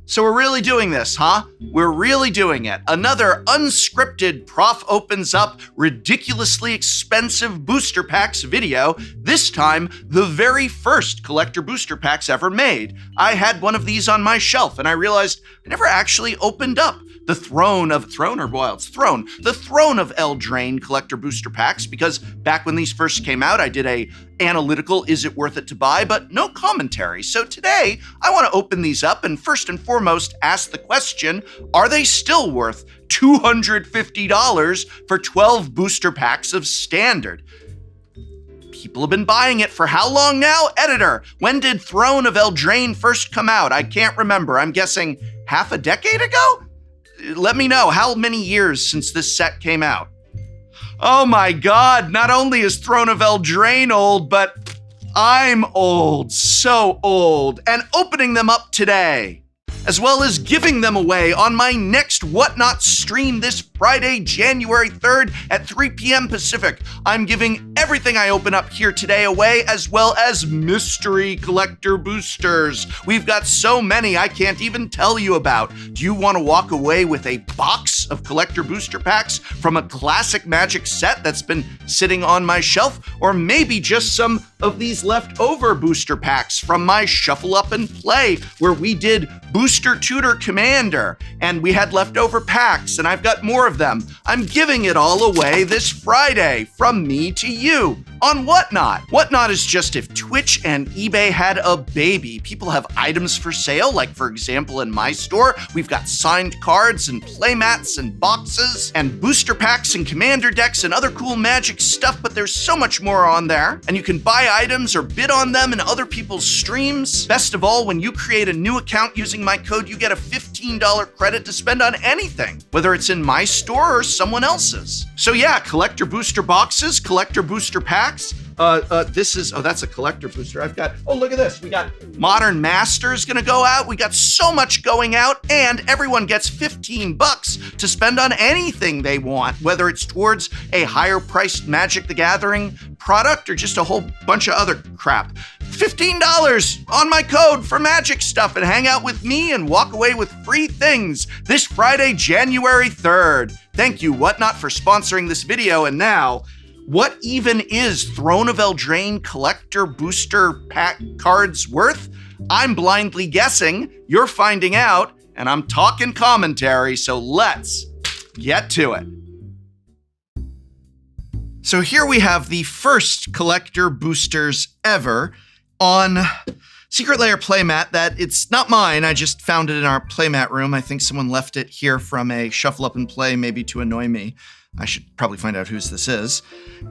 So we're really doing this, huh? We're really doing it. Another unscripted Prof opens up ridiculously expensive booster packs video. This time, the very first collector booster packs ever made. I had one of these on my shelf and I realized I never actually opened up the Throne of Eldraine collector booster packs, because back when these first came out, I did a analytical, is it worth it to buy, but no commentary. So today, I want to open these up and first and foremost ask the question, are they still worth $250 for 12 booster packs of standard? People have been buying it for how long now? Editor, when did Throne of Eldraine first come out? I can't remember. I'm guessing half a decade ago? Let me know how many years since this set came out. Oh my God, not only is Throne of Eldraine old, but I'm old, so old, and opening them up today, as well as giving them away on my next Whatnot stream this Friday, January 3rd at 3 p.m. Pacific. I'm giving everything I open up here today away, as well as mystery collector boosters. We've got so many I can't even tell you about. Do you want to walk away with a box of collector booster packs from a classic Magic set that's been sitting on my shelf? Or maybe just some of these leftover booster packs from my Shuffle Up and Play, where we did Booster Tutor Commander, and we had leftover packs, and I've got more of them. I'm giving it all away this Friday, from me to you, on Whatnot. Whatnot is just if Twitch and eBay had a baby. People have items for sale, like for example in my store, we've got signed cards and playmats and boxes and booster packs and commander decks and other cool Magic stuff, but there's so much more on there. And you can buy items or bid on them in other people's streams. Best of all, when you create a new account using my code, you get a $15 credit to spend on anything, whether it's in my store or someone else's. So yeah, collector booster boxes, collector booster packs. That's a collector booster. Look at this. We got Modern Masters gonna go out. We got so much going out, and everyone gets $15 to spend on anything they want, whether it's towards a higher priced Magic the Gathering product or just a whole bunch of other crap. $15 on my code for Magic stuff, and hang out with me and walk away with free things this Friday, January 3rd. Thank you, Whatnot, for sponsoring this video. And now, what even is Throne of Eldraine collector booster pack cards worth? I'm blindly guessing, you're finding out, and I'm talking commentary, so let's get to it. So here we have the first collector boosters ever on Secret Lair playmat. That it's not mine, I just found it in our playmat room. I think someone left it here from a Shuffle Up and Play, maybe to annoy me. I should probably find out whose this is.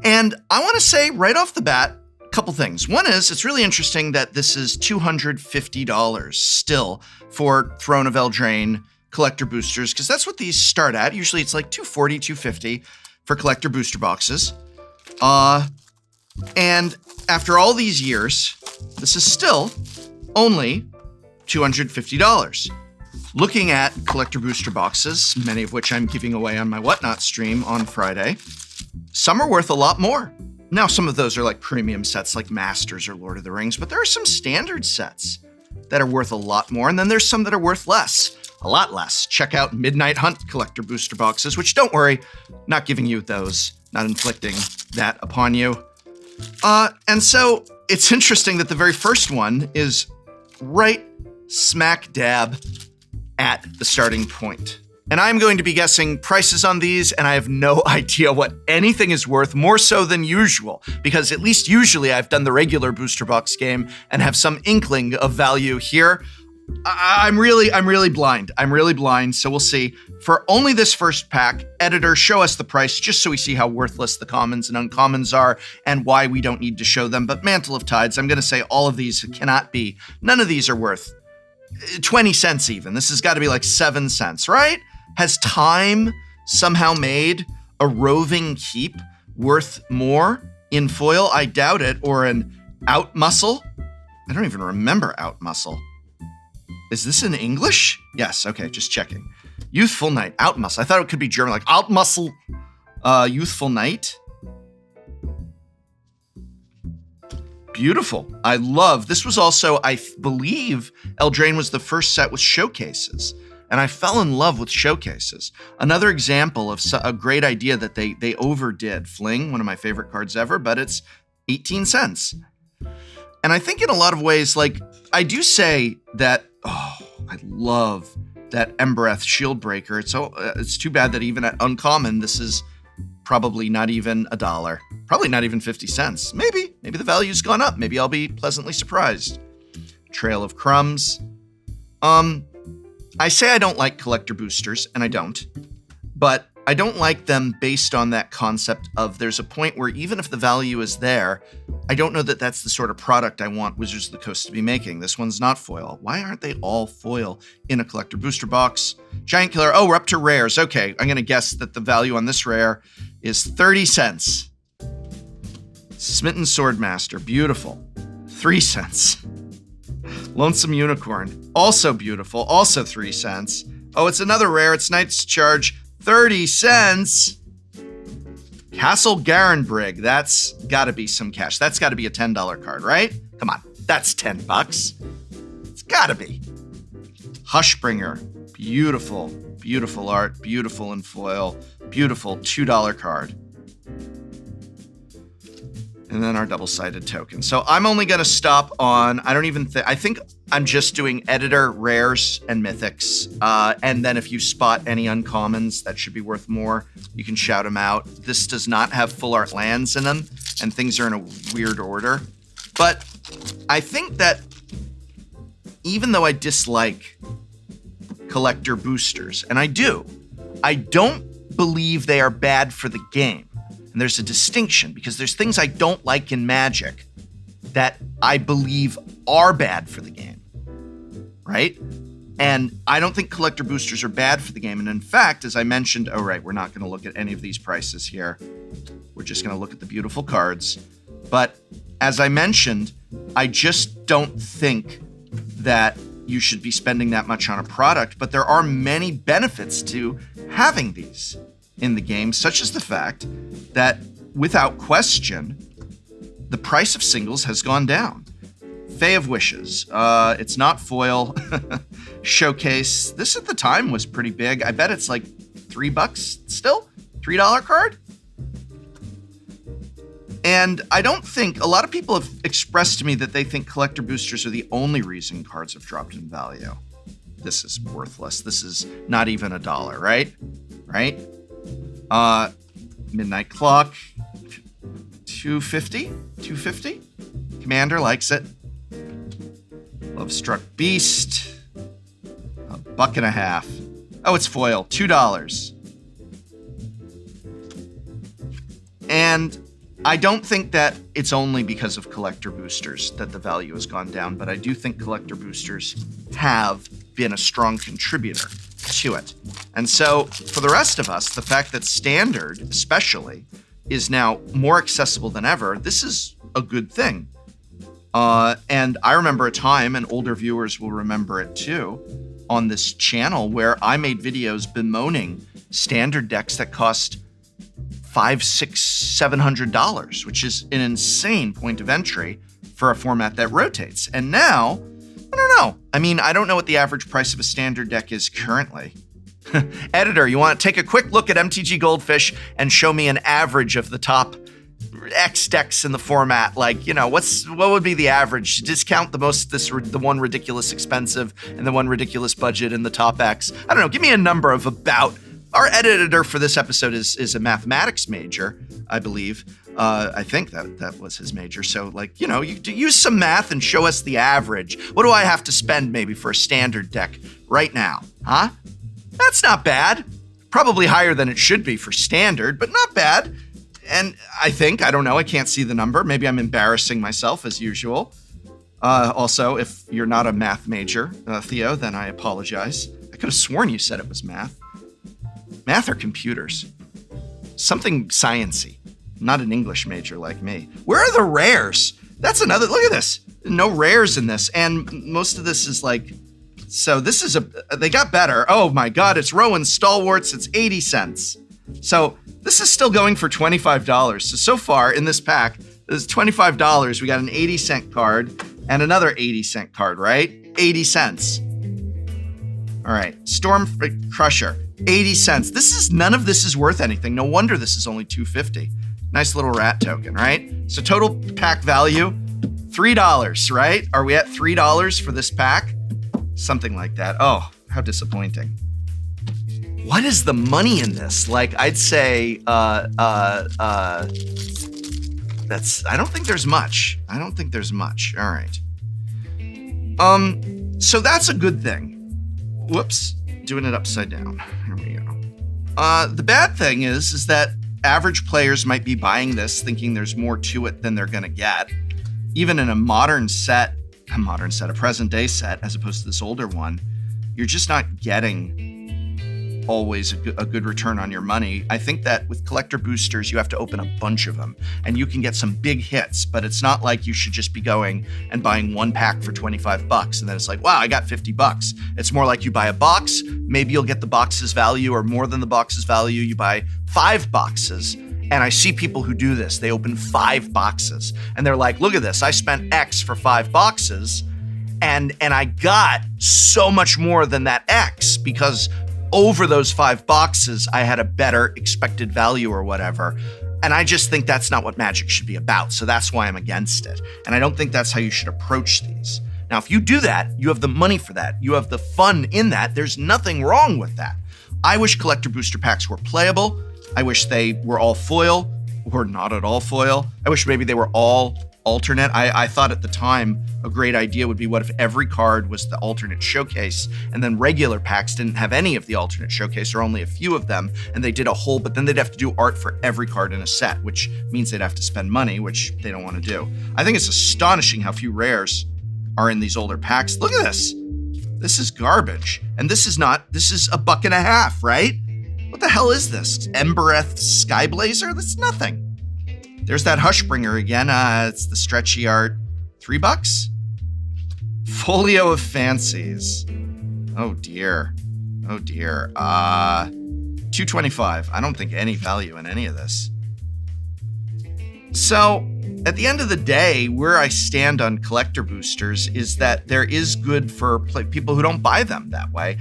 And I want to say right off the bat, a couple things. One is, it's really interesting that this is $250 still for Throne of Eldraine collector boosters, because that's what these start at. Usually it's like $240, $250 for collector booster boxes. And after all these years, this is still only $250. Looking at collector booster boxes, many of which I'm giving away on my Whatnot stream on Friday, some are worth a lot more. Now, some of those are like premium sets like Masters or Lord of the Rings, but there are some standard sets that are worth a lot more, and then there's some that are worth less, a lot less. Check out Midnight Hunt collector booster boxes, which, don't worry, not giving you those, not inflicting that upon you. And so it's interesting that the very first one is right smack dab at the starting point. And I'm going to be guessing prices on these, and I have no idea what anything is worth, more so than usual, because at least usually I've done the regular booster box game and have some inkling of value here. I'm really blind. I'm really blind, so we'll see. For only this first pack, editor, show us the price, just so we see how worthless the commons and uncommons are and why we don't need to show them. But Mantle of Tides, I'm gonna say all of these cannot be. None of these are worth 20 cents even. This has got to be like 7 cents, right? Has time somehow made a roving keep worth more in foil? I doubt it. Or an out muscle? I don't even remember out muscle. Is this in English? Yes, okay, just checking. Youthful Knight, out muscle. I thought it could be German, like out muscle, Youthful Knight. Beautiful. I love, this was also, I believe, Eldraine was the first set with showcases. And I fell in love with showcases. Another example of a great idea that they overdid. Fling, one of my favorite cards ever, but it's 18 cents. And I think in a lot of ways, like, I do say that, I love that Embereth Shieldbreaker. It's too bad that even at uncommon, this is probably not even $1. Probably not even 50 cents. Maybe the value's gone up. Maybe I'll be pleasantly surprised. Trail of Crumbs. I say I don't like collector boosters, and I don't. But I don't like them based on that concept of there's a point where even if the value is there, I don't know that that's the sort of product I want Wizards of the Coast to be making. This one's not foil. Why aren't they all foil in a collector booster box? Giant Killer. Oh, we're up to rares. Okay, I'm going to guess that the value on this rare is 30 cents. Smitten Swordmaster. Beautiful. 3 cents. Lonesome Unicorn. Also beautiful. Also 3 cents. Oh, it's another rare. It's Knight's Charge. 30 cents. Castle Garenbrig. That's got to be some cash. That's got to be a $10 card, right? Come on. That's $10. It's got to be. Hushbringer. Beautiful. Beautiful art. Beautiful in foil. Beautiful $2 card. And then our double-sided token. So I'm only going to stop on, I think I'm just doing editor, rares, and mythics. And then if you spot any uncommons that should be worth more, you can shout them out. This does not have full art lands in them, and things are in a weird order. But I think that even though I dislike collector boosters, and I don't believe they are bad for the game. And there's a distinction because there's things I don't like in Magic that I believe are bad for the game, right? And I don't think collector boosters are bad for the game. And in fact, as I mentioned, we're not going to look at any of these prices here. We're just going to look at the beautiful cards. But as I mentioned, I just don't think that you should be spending that much on a product, but there are many benefits to having these in the game, such as the fact that, without question, the price of singles has gone down. Fae of Wishes. It's not foil. Showcase. This at the time was pretty big. I bet it's like $3 still? $3 card? And I don't think, a lot of people have expressed to me that they think collector boosters are the only reason cards have dropped in value. This is worthless. This is not even $1, right? Right? Midnight Clock, $2.50. Commander likes it. Love Struck Beast, $1.50. Oh, it's foil, $2. And I don't think that it's only because of collector boosters that the value has gone down, but I do think collector boosters have been a strong contributor to it. And so for the rest of us, the fact that Standard, especially, is now more accessible than ever, this is a good thing. And I remember a time, and older viewers will remember it too, on this channel where I made videos bemoaning Standard decks that cost $500, $600, $700, which is an insane point of entry for a format that rotates. And now, I don't know. I mean, I don't know what the average price of a Standard deck is currently. Editor, you want to take a quick look at MTG Goldfish and show me an average of the top X decks in the format? Like, you know, what would be the average? Discount the one ridiculous expensive and the one ridiculous budget in the top X. I don't know. Give me a number of about. Our editor for this episode is a mathematics major, I believe. I think that was his major. So, like, you know, you use some math and show us the average. What do I have to spend maybe for a Standard deck right now? Huh? That's not bad. Probably higher than it should be for Standard, but not bad. And I don't know, I can't see the number. Maybe I'm embarrassing myself as usual. Also, if you're not a math major, Theo, then I apologize. I could have sworn you said it was math. Math or computers? Something science-y. Not an English major like me. Where are the rares? That's another, look at this. No rares in this. And most of this is like, so this is they got better. Oh my God, it's Rowan Stalwarts. It's 80 cents. So this is still going for $25. So far in this pack, It's $25. We got an 80-cent card and another 80-cent card, right? 80 cents. All right, Storm Crusher, 80 cents. None of this is worth anything. No wonder this is only $2.50. Nice little rat token, right? So total pack value, $3, right? Are we at $3 for this pack? Something like that. Oh, how disappointing. What is the money in this? Like, I'd say, I don't think there's much. All right. So that's a good thing. Whoops, doing it upside down. Here we go. The bad thing is that average players might be buying this thinking there's more to it than they're gonna get. Even in a present day set, as opposed to this older one, you're just not getting always a good return on your money. I think that with collector boosters, you have to open a bunch of them and you can get some big hits, but it's not like you should just be going and buying one pack for $25 and then it's like, wow, I got $50. It's more like you buy a box, maybe you'll get the box's value or more than the box's value. You buy 5 boxes. And I see people who do this. They open 5 boxes and they're like, look at this. I spent X for 5 boxes and I got so much more than that X because over those 5 boxes, I had a better expected value or whatever. And I just think that's not what Magic should be about. So that's why I'm against it. And I don't think that's how you should approach these. Now, if you do that, you have the money for that. You have the fun in that. There's nothing wrong with that. I wish collector booster packs were playable. I wish they were all foil or not at all foil. I wish maybe they were all alternate. I thought at the time a great idea would be what if every card was the alternate showcase and then regular packs didn't have any of the alternate showcase or only a few of them and they did a whole, but then they'd have to do art for every card in a set, which means they'd have to spend money, which they don't want to do. I think it's astonishing how few rares are in these older packs. Look at this. This is garbage. And this is $1.50, right? What the hell is this? Embereth Skyblazer? That's nothing. There's that Hushbringer again. It's the stretchy art. $3? Folio of Fancies. Oh dear. $2.25. I don't think any value in any of this. So at the end of the day, where I stand on collector boosters is that there is good for people who don't buy them that way.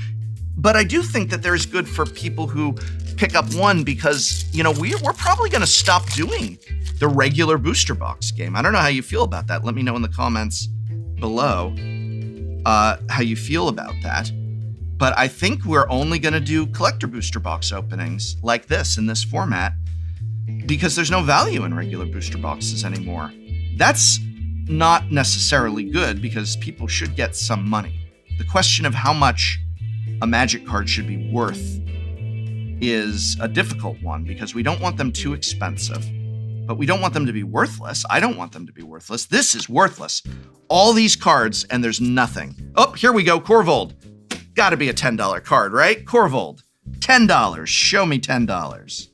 But I do think that there's good for people who pick up one because, we're probably going to stop doing the regular booster box game. I don't know how you feel about that. Let me know in the comments below how you feel about that. But I think we're only going to do collector booster box openings like this in this format because there's no value in regular booster boxes anymore. That's not necessarily good because people should get some money. The question of how much a Magic card should be worth is a difficult one because we don't want them too expensive, but we don't want them to be worthless. I don't want them to be worthless. This is worthless. All these cards and there's nothing. Oh, here we go. Corvold. Gotta be a $10 card, right? Corvold. $10. Show me $10.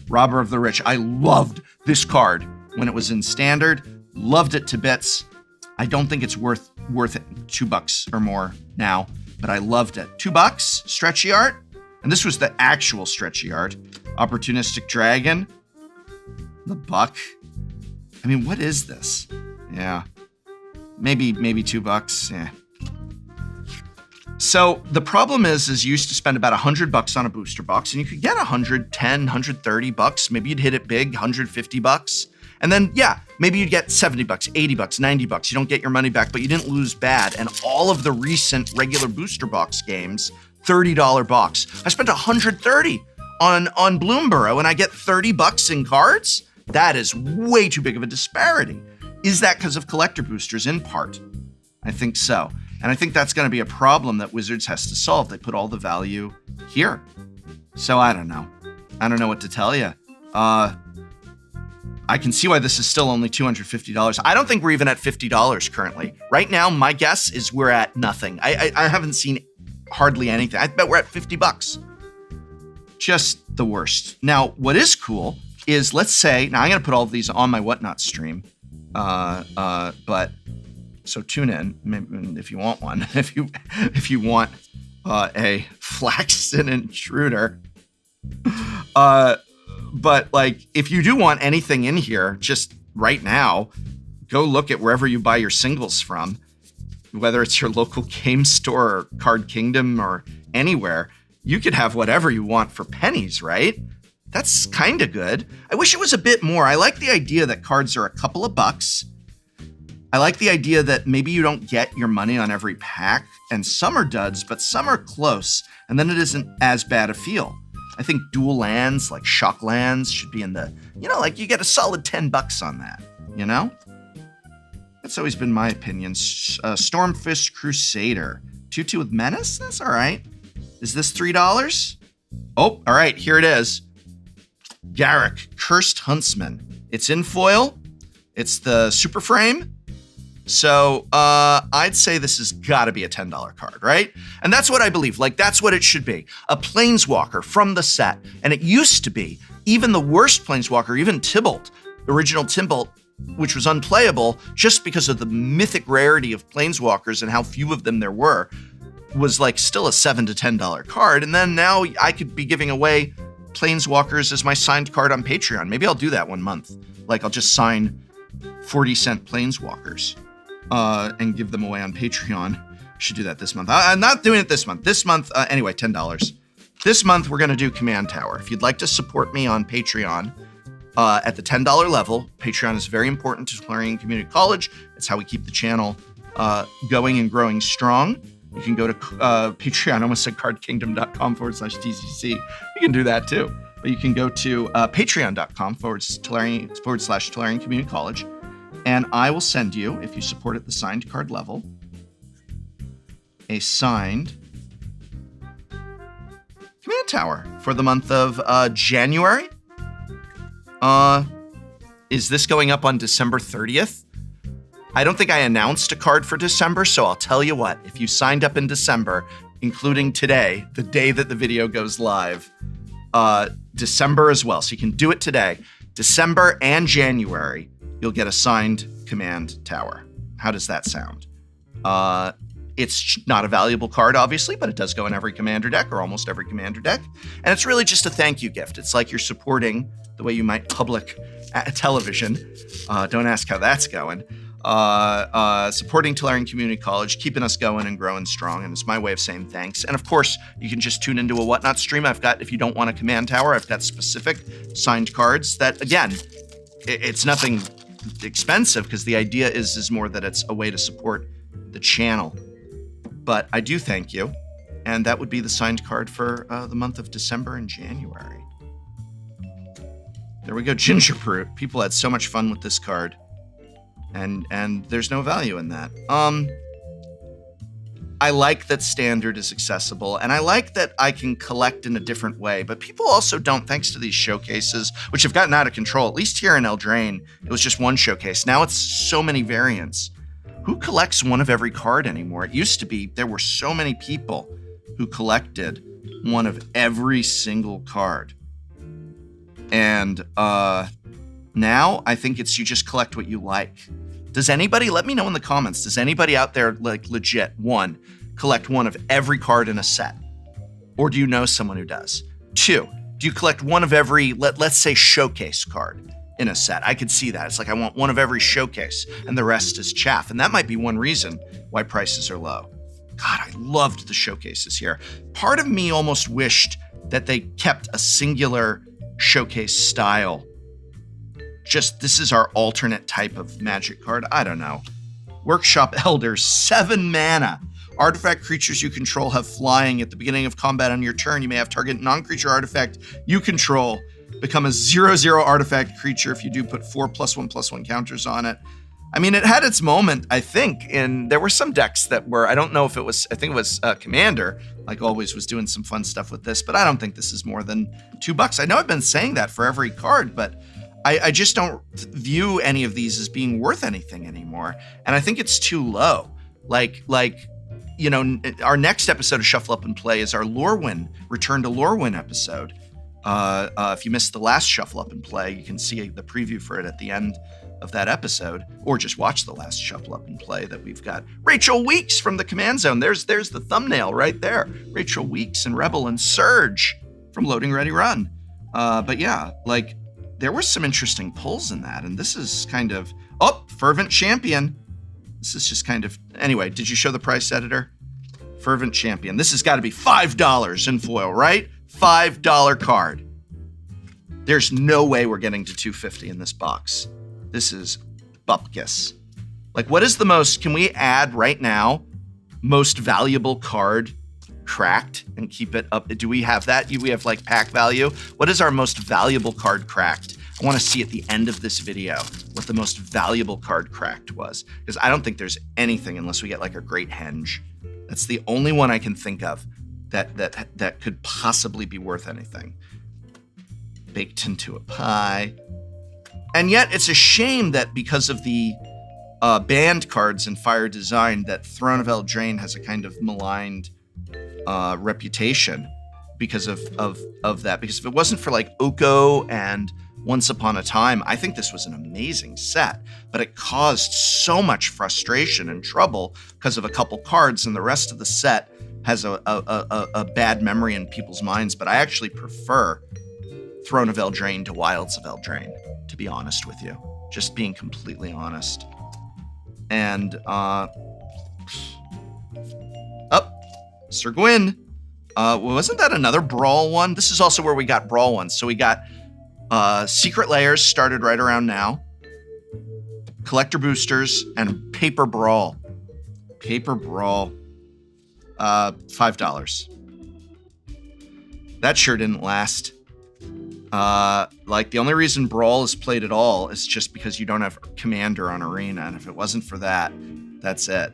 Robber of the Rich. I loved this card when it was in standard. Loved it to bits. I don't think it's worth it $2 or more now, but I loved it. $2, stretchy art. And this was the actual stretchy art. Opportunistic Dragon. The Buck. I mean, what is this? Yeah. Maybe $2. Yeah. So the problem is you used to spend about $100 on a booster box and you could get $110, $130. Maybe you'd hit it big, $150. And then, maybe you'd get $70, $80, $90. You don't get your money back, but you didn't lose bad. And all of the recent regular booster box games, $30 box. I spent $130 on Bloomborough and I get $30 in cards? That is way too big of a disparity. Is that because of collector boosters? In part. I think so. And I think that's going to be a problem that Wizards has to solve. They put all the value here. So I don't know. I don't know what to tell you. I can see why this is still only $250. I don't think we're even at $50 currently. Right now, my guess is we're at nothing. I haven't seen hardly anything. I bet we're at $50. Just the worst. Now, what is cool is, let's say, now I'm going to put all of these on my Whatnot stream. But so tune in if you want one. If you want a Flaxen Intruder. But like, if you do want anything in here, just right now, go look at wherever you buy your singles from, whether it's your local game store or Card Kingdom or anywhere. You could have whatever you want for pennies, right? That's kind of good. I wish it was a bit more. I like the idea that cards are a couple of bucks. I like the idea that maybe you don't get your money on every pack, and some are duds, but some are close, and then it isn't as bad a feel. I think dual lands, like shock lands, should be in the, like you get a solid $10 on that, That's always been my opinion. Stormfist Crusader. 2/2 with Menace? That's all right. Is this $3? Oh, all right, here it is. Garrick, Cursed Huntsman. It's in foil. It's the super frame. So I'd say this has got to be a $10 card, right? And that's what I believe. Like, that's what it should be. A Planeswalker from the set. And it used to be, even the worst Planeswalker, even Tybalt, original Tybalt, which was unplayable just because of the mythic rarity of Planeswalkers and how few of them there were, was like still a $7 to $10 card. And then now I could be giving away Planeswalkers as my signed card on Patreon. Maybe I'll do that one month. Like, I'll just sign 40-cent Planeswalkers and give them away on Patreon. Should do that this month. I'm not doing it this month. This month, anyway, $10. This month, we're going to do Command Tower. If you'd like to support me on Patreon at the $10 level, Patreon is very important to Tolarian Community College. It's how we keep the channel going and growing strong. You can go to Patreon. I almost said cardkingdom.com/TCC. You can do that too. But you can go to patreon.com/Tolarian Community College. And I will send you, if you support at the signed card level, a signed Command Tower for the month of January. Is this going up on December 30th? I don't think I announced a card for December, so I'll tell you what. If you signed up in December, including today, the day that the video goes live, December as well, so you can do it today. December and January, you'll get a signed Command Tower. How does that sound? It's not a valuable card, obviously, but it does go in every Commander deck, or almost every Commander deck. And it's really just a thank you gift. It's like you're supporting the way you might public television. Don't ask how that's going. Supporting Tolarian Community College, keeping us going and growing strong. And it's my way of saying thanks. And of course, you can just tune into a Whatnot stream. I've got, if you don't want a Command Tower, I've got specific signed cards that, again, it's nothing expensive, because the idea is more that it's a way to support the channel. But I do thank you. And that would be the signed card for the month of December and January. There we go, Gingerbrute. People had so much fun with this card. And there's no value in that. I like that standard is accessible, and I like that I can collect in a different way, but people also don't, thanks to these showcases, which have gotten out of control. At least here in Eldraine, it was just one showcase. Now it's so many variants. Who collects one of every card anymore? It used to be, there were so many people who collected one of every single card. And now I think it's you just collect what you like. Does anybody, let me know in the comments, does anybody out there, like, legit, one, collect one of every card in a set? Or do you know someone who does? Two, do you collect one of every, let's say, showcase card in a set? I could see that. It's like, I want one of every showcase, and the rest is chaff. And that might be one reason why prices are low. God, I loved the showcases here. Part of me almost wished that they kept a singular showcase style. Just, this is our alternate type of magic card. I don't know. Workshop Elders, 7 mana. Artifact creatures you control have flying. At the beginning of combat on your turn, you may have target non-creature artifact you control become a 0/0 artifact creature. If you do, put 4+1/+1 counters on it. I mean, it had its moment, I think, and there were some decks that were, I don't know if it was, I think it was Commander, like always, was doing some fun stuff with this, but I don't think this is more than $2. I know I've been saying that for every card, but I just don't view any of these as being worth anything anymore. And I think it's too low. Like, you know, our next episode of Shuffle Up and Play is our Lorwyn, Return to Lorwyn episode. If you missed the last Shuffle Up and Play, you can see the preview for it at the end of that episode, or just watch the last Shuffle Up and Play that we've got. Rachel Weeks from the Command Zone. There's the thumbnail right there. Rachel Weeks and Rebel and Surge from Loading Ready Run. But yeah, like, there were some interesting pulls in that. And this is kind of, oh, Fervent Champion. This is just kind of, anyway, did you show the price, editor? Fervent Champion. This has got to be $5 in foil, right? $5 card. There's no way we're getting to $250 in this box. This is bupkis. Like, what is the most, can we add right now, most valuable card cracked and keep it up? Do we have that? Do we have like pack value? What is our most valuable card cracked? I want to see at the end of this video what the most valuable card cracked was, because I don't think there's anything unless we get like a Great Henge. That's the only one I can think of that could possibly be worth anything. Baked into a pie. And yet it's a shame that because of the banned cards in Fire Design, that Throne of Eldraine has a kind of maligned reputation because of that. Because if it wasn't for like Oko and Once Upon a Time, I think this was an amazing set, but it caused so much frustration and trouble because of a couple cards, and the rest of the set has a bad memory in people's minds. But I actually prefer Throne of Eldraine to Wilds of Eldraine, to be honest with you. Just being completely honest. And, Sir Gwyn. Wasn't that another Brawl one? This is also where we got Brawl ones. So we got Secret Layers started right around now. Collector Boosters and Paper Brawl. Paper Brawl. $5. That sure didn't last. Like, the only reason Brawl is played at all is just because you don't have Commander on Arena, and if it wasn't for that, that's it.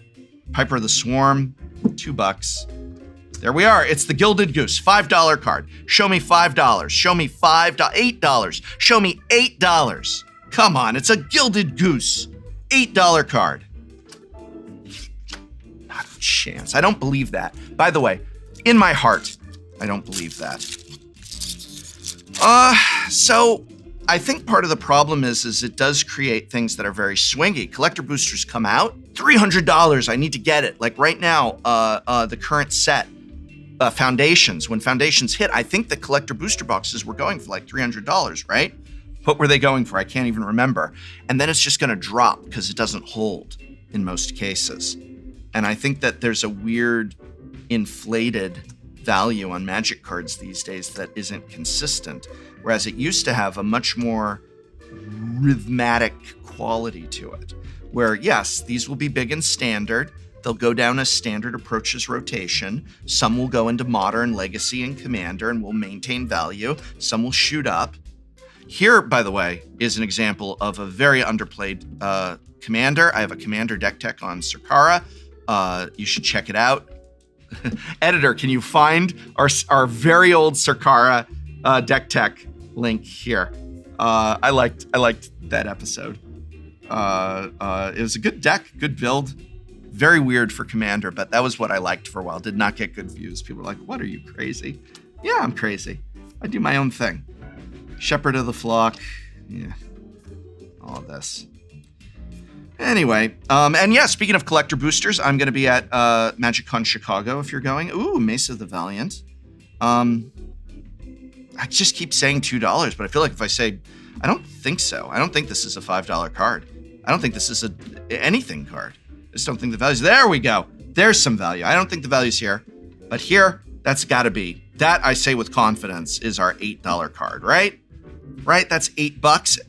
Piper of the Swarm, $2. There we are. It's the Gilded Goose, $5 card. Show me $5. Show me $5, $8. Show me $8. Come on, it's a Gilded Goose, $8 card. Not a chance. I don't believe that. By the way, in my heart, I don't believe that. So I think part of the problem is it does create things that are very swingy. Collector boosters come out, $300. I need to get it. Like right now, the current set, Foundations. When Foundations hit, I think the collector booster boxes were going for like $300, right? What were they going for? I can't even remember. And then it's just going to drop because it doesn't hold in most cases. And I think that there's a weird inflated value on Magic cards these days that isn't consistent, whereas it used to have a much more rhythmic quality to it, where yes, these will be big and standard. They'll go down as standard approaches rotation. Some will go into Modern, Legacy, and Commander and will maintain value. Some will shoot up. Here, by the way, is an example of a very underplayed Commander. I have a Commander deck tech on Sarkara. You should check it out. Editor, can you find our very old Sarkara deck tech link here? I liked that episode. It was a good deck, good build. Very weird for Commander, but that was what I liked for a while. Did not get good views. People were like, what, are you crazy? Yeah, I'm crazy. I do my own thing. Shepherd of the Flock. Yeah, all of this. Anyway, and yeah, speaking of collector boosters, I'm going to be at MagicCon Chicago if you're going. Ooh, Mesa the Valiant. I just keep saying $2, but I feel like if I say, I don't think so. I don't think this is a $5 card. I don't think this is anything card. I just don't think the value's, there we go. There's some value. I don't think the value's here, but here, that's gotta be, that I say with confidence is our $8 card, right? Right, that's $8.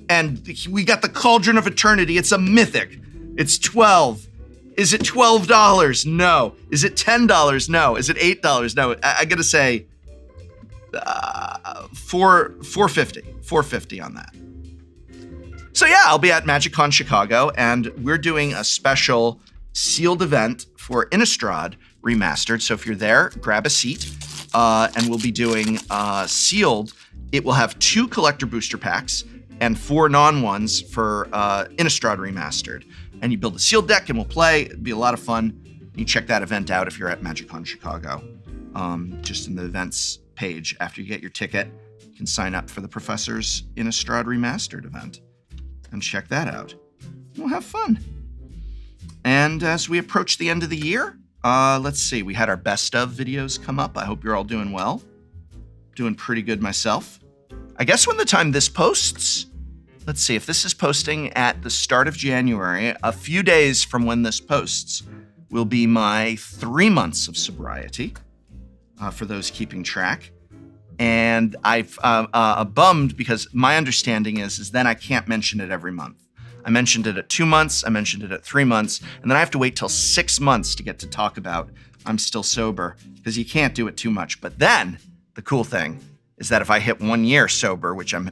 And we got the Cauldron of Eternity. It's a mythic. It's 12. Is it $12? No. Is it $10? No. Is it $8? No. I gotta say, $450 on that. So yeah, I'll be at MagicCon Chicago, and we're doing a special sealed event for Innistrad Remastered. So if you're there, grab a seat, and we'll be doing sealed. It will have 2 collector booster packs and 4 non-ones for Innistrad Remastered. And you build a sealed deck and we'll play. It'll be a lot of fun. You check that event out if you're at MagicCon Chicago. Just in the events page, after you get your ticket, you can sign up for the Professor's Innistrad Remastered event and check that out. We'll have fun. And as we approach the end of the year, let's see, we had our best of videos come up. I hope you're all doing well. Doing pretty good myself. I guess when the time this posts, let's see, if this is posting at the start of January, a few days from when this posts will be my 3 months of sobriety, for those keeping track. And I've bummed because my understanding is then I can't mention it every month. I mentioned it at 2 months, I mentioned it at 3 months, and then I have to wait till 6 months to get to talk about I'm still sober, because you can't do it too much. But then the cool thing is that if I hit 1 year sober, which I'm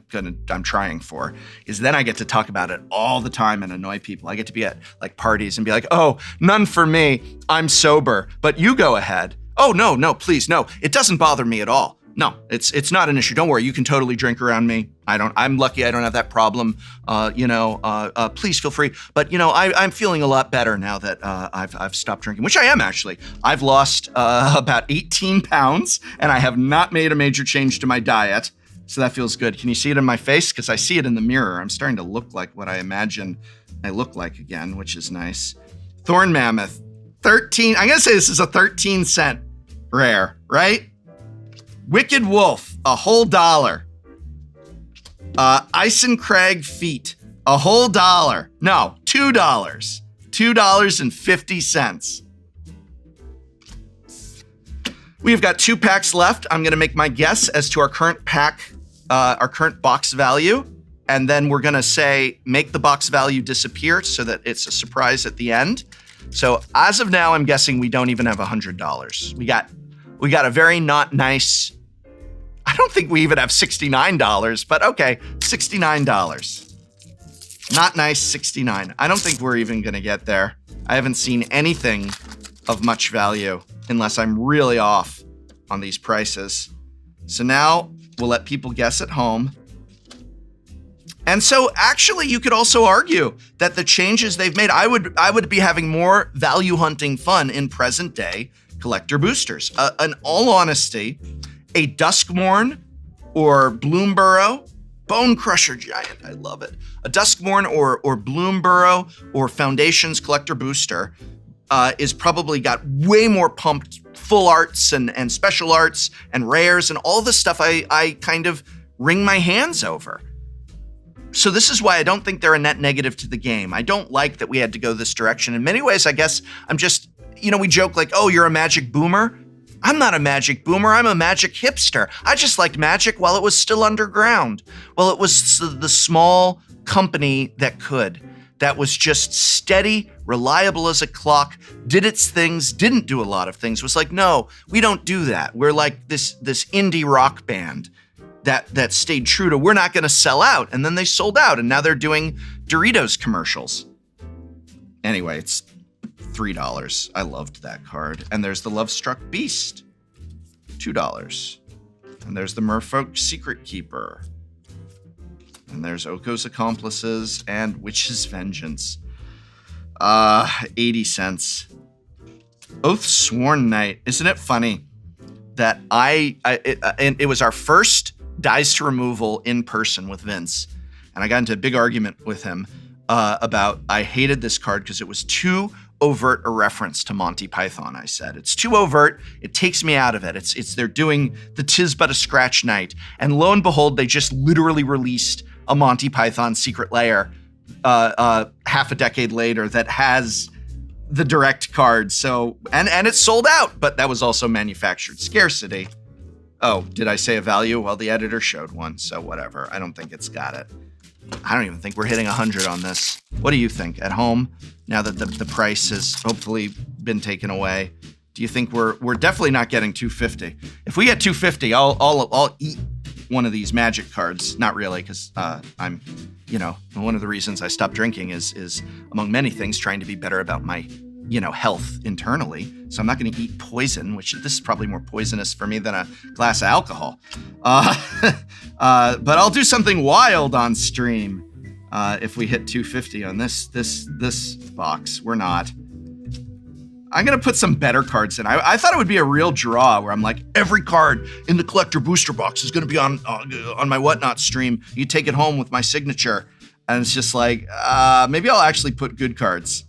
trying for, is then I get to talk about it all the time and annoy people. I get to be at like parties and be like, oh, none for me, I'm sober, but you go ahead. Oh, no, please, no, it doesn't bother me at all. No, it's not an issue. Don't worry, you can totally drink around me. I'm lucky I don't have that problem. Please feel free. But I'm feeling a lot better now that I've stopped drinking, which I am actually. I've lost about 18 pounds, and I have not made a major change to my diet. So that feels good. Can you see it in my face? Because I see it in the mirror. I'm starting to look like what I imagine I look like again, which is nice. Thorn Mammoth, 13. I'm gonna say this is a 13-cent rare, right? Wicked Wolf, a whole $1. Ice and Crag Feet, a whole $1. No, $2. $2.50. We've got 2 packs left. I'm going to make my guess as to our current pack, our current box value. And then we're going to say, make the box value disappear so that it's a surprise at the end. So as of now, I'm guessing we don't even have $100. We got a very not nice, I don't think we even have $69, but okay, $69. Not nice, 69. I don't think we're even gonna get there. I haven't seen anything of much value unless I'm really off on these prices. So now we'll let people guess at home. And so actually you could also argue that the changes they've made, I would be having more value hunting fun in present day collector boosters. In all honesty, a Duskmourn or Bloomburrow, Bone Crusher Giant, I love it. A Duskmourn or Bloomburrow or Foundations collector booster is probably got way more pumped full arts and special arts and rares and all the stuff I kind of wring my hands over. So this is why I don't think they're a net negative to the game. I don't like that we had to go this direction. In many ways, I guess I'm just, we joke like, oh, you're a Magic boomer. I'm not a Magic boomer, I'm a Magic hipster. I just liked Magic while it was still underground. Well, it was the small company that was just steady, reliable as a clock, did its things, didn't do a lot of things, was like, no, we don't do that. We're like this indie rock band that stayed true to, we're not gonna sell out. And then they sold out, and now they're doing Doritos commercials. Anyway, it's $3. I loved that card. And there's the Lovestruck Beast, $2. And there's the Merfolk Secret Keeper. And there's Oko's Accomplices and Witch's Vengeance. 80 cents. Oath Sworn Knight. Isn't it funny that it was our first Dies to Removal in person with Vince. And I got into a big argument with him about I hated this card because it was too overt a reference to Monty Python, I said. It's too overt. It takes me out of it. It's they're doing the Tis But a Scratch Night. And lo and behold, they just literally released a Monty Python Secret Lair half a decade later that has the direct card. So, and it's sold out, but that was also manufactured scarcity. Oh, did I say a value? Well, the editor showed one, so whatever. I don't think it's got it. I don't even think we're hitting 100 on this. What do you think at home? Now that the price has hopefully been taken away, do you think we're definitely not getting 250? If we get 250, I'll eat one of these Magic cards. Not really, because I'm, one of the reasons I stopped drinking is among many things trying to be better about my, health internally. So I'm not going to eat poison, which this is probably more poisonous for me than a glass of alcohol. But I'll do something wild on stream if we hit 250 on this box. We're not. I'm going to put some better cards in. I thought it would be a real draw where I'm like, every card in the collector booster box is going to be on my Whatnot stream. You take it home with my signature. And it's just like, maybe I'll actually put good cards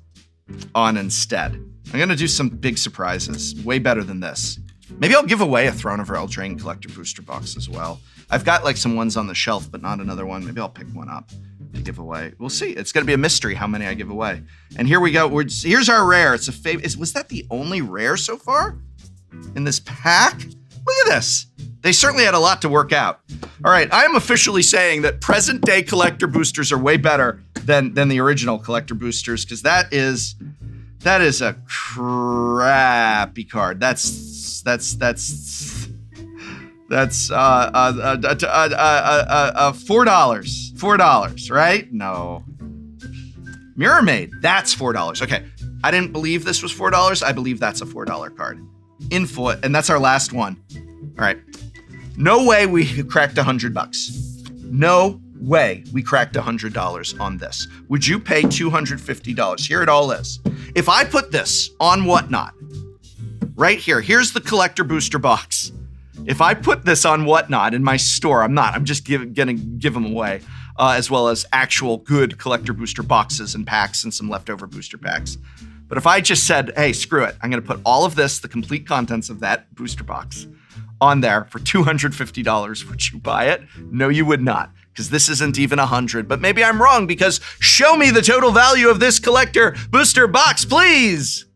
on instead. I'm going to do some big surprises, way better than this. Maybe I'll give away a Throne of Eldraine collector booster box as well. I've got like some ones on the shelf, but not another one. Maybe I'll pick one up to give away. We'll see. It's going to be a mystery how many I give away. And here we go. Here's our rare. It's a favorite. Was that the only rare so far in this pack? Look at this. They certainly had a lot to work out. All right, I am officially saying that present day collector boosters are way better than the original collector boosters, because that is a crappy card. That's $4. $4, right? No. Mirror Maid, that's $4. Okay, I didn't believe this was $4. I believe that's a $4 card. Infoot, and that's our last one. All right. No way we cracked $100. No way we cracked $100 on this. Would you pay $250? Here it all is. If I put this on Whatnot, right here, here's the collector booster box. If I put this on Whatnot in my store, I'm just gonna give them away, as well as actual good collector booster boxes and packs and some leftover booster packs. But if I just said, hey, screw it, I'm gonna put all of this, the complete contents of that booster box, on there for $250, would you buy it? No, you would not, because this isn't even 100. But maybe I'm wrong, because show me the total value of this collector booster box, please.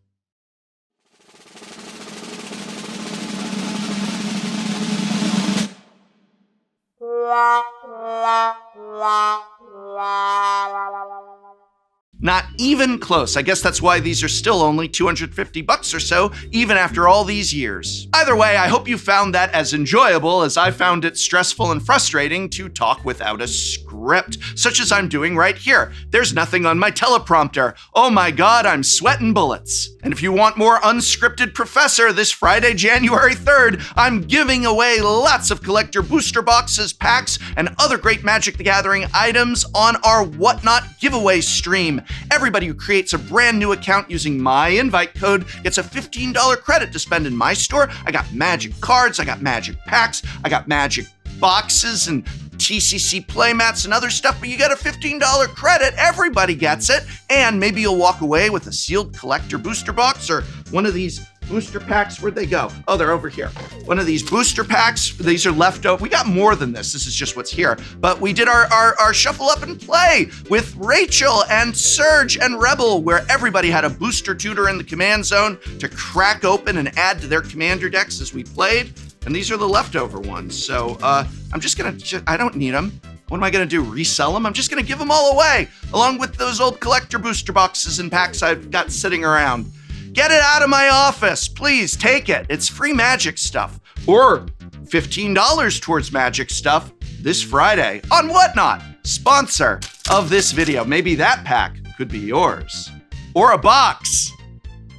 Not even close. I guess that's why these are still only $250 or so, even after all these years. Either way, I hope you found that as enjoyable as I found it stressful and frustrating to talk without a script, such as I'm doing right here. There's nothing on my teleprompter. Oh my God, I'm sweating bullets. And if you want more unscripted Professor, this Friday, January 3rd, I'm giving away lots of collector booster boxes, packs, and other great Magic the Gathering items on our Whatnot giveaway stream. Everybody who creates a brand new account using my invite code gets a $15 credit to spend in my store. I got Magic cards, I got Magic packs, I got Magic boxes and TCC playmats and other stuff, but you get a $15 credit. Everybody gets it. And maybe you'll walk away with a sealed collector booster box or one of these booster packs. Where'd they go? Oh, they're over here. One of these booster packs. These are left over. We got more than this. This is just what's here. But we did our shuffle up and play with Rachel and Surge and Rebel, where everybody had a booster tutor in the command zone to crack open and add to their commander decks as we played. And these are the leftover ones. So I'm just gonna, I don't need them. What am I gonna do, resell them? I'm just gonna give them all away, along with those old collector booster boxes and packs I've got sitting around. Get it out of my office, please, take it. It's free Magic stuff. Or $15 towards Magic stuff this Friday on Whatnot, sponsor of this video. Maybe that pack could be yours. Or a box.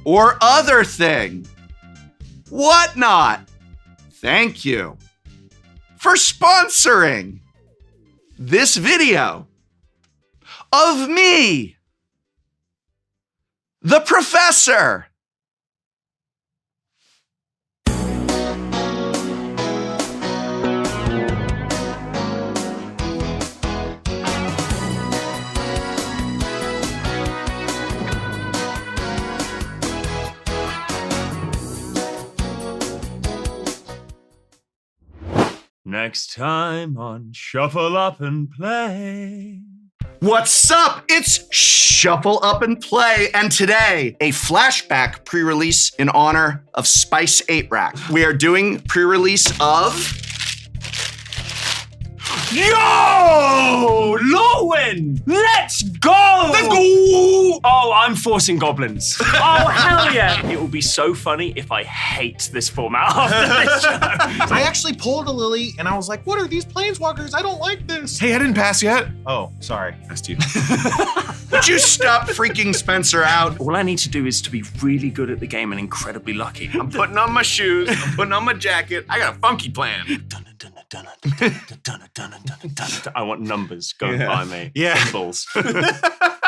Or other thing. Whatnot. Thank you for sponsoring this video of me, the Professor. Next time on Shuffle Up and Play. What's up? It's Shuffle Up and Play, and today, a flashback pre-release in honor of Spice 8 Rack. We are doing pre-release of... Yo! Lorwyn! Let's go! Let's go! Oh, I'm forcing goblins. Oh, hell yeah! It will be so funny if I hate this format after this show. I actually pulled a Lily and I was like, what are these planeswalkers? I don't like this. Hey, I didn't pass yet. Oh, sorry. Missed you. Would you stop freaking Spencer out? All I need to do is to be really good at the game and incredibly lucky. I'm putting on my shoes. I'm putting on my jacket. I got a funky plan. I want numbers going by me. Yeah. Symbols.